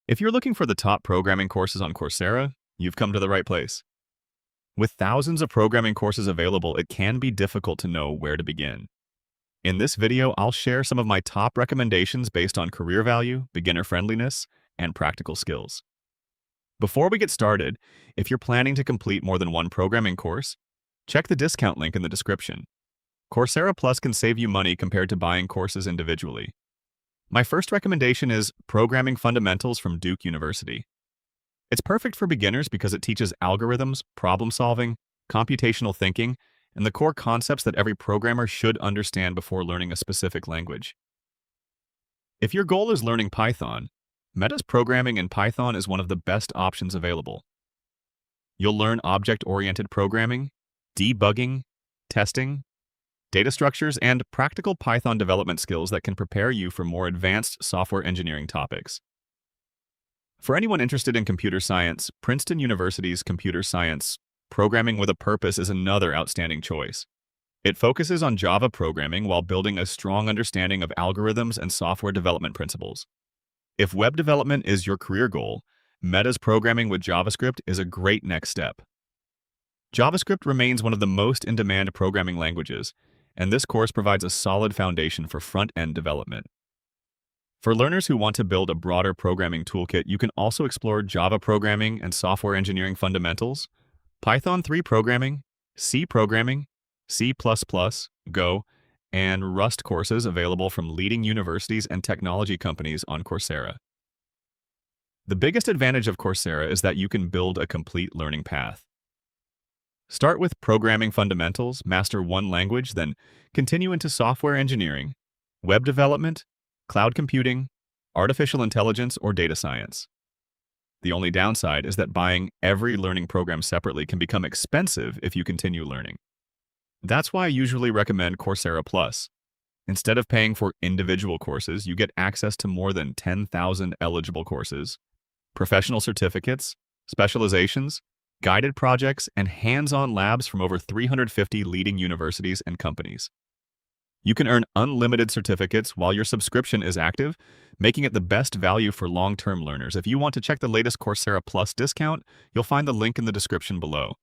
If you're looking for the top programming courses on Coursera, you've come to the right place. With thousands of programming courses available, it can be difficult to know where to begin. In this video, I'll share some of my top recommendations based on career value, beginner friendliness, and practical skills. Before we get started, if you're planning to complete more than one programming course, check the discount link in the description. Coursera Plus can save you money compared to buying courses individually. My first recommendation is Programming Fundamentals from Duke University. It's perfect for beginners because it teaches algorithms, problem solving, computational thinking, and the core concepts that every programmer should understand before learning a specific language. If your goal is learning Python, Meta's programming in Python is one of the best options available. You'll learn object-oriented programming, debugging, testing, data structures, and practical Python development skills that can prepare you for more advanced software engineering topics. For anyone interested in computer science, Princeton University's Computer Science Programming with a Purpose is another outstanding choice. It focuses on Java programming while building a strong understanding of algorithms and software development principles. If web development is your career goal, Meta's programming with JavaScript is a great next step. JavaScript remains one of the most in-demand programming languages, and this course provides a solid foundation for front-end development. For learners who want to build a broader programming toolkit, you can also explore Java programming and software engineering fundamentals, Python 3 programming, C programming, C++, Go, and Rust courses available from leading universities and technology companies on Coursera. The biggest advantage of Coursera is that you can build a complete learning path. Start with programming fundamentals, master one language, then continue into software engineering, web development, cloud computing, artificial intelligence, or data science. The only downside is that buying every learning program separately can become expensive if you continue learning. That's why I usually recommend Coursera Plus. Instead of paying for individual courses, you get access to more than 10,000 eligible courses, professional certificates, specializations, guided projects, and hands-on labs from over 350 leading universities and companies. You can earn unlimited certificates while your subscription is active, making it the best value for long-term learners. If you want to check the latest Coursera Plus discount, you'll find the link in the description below.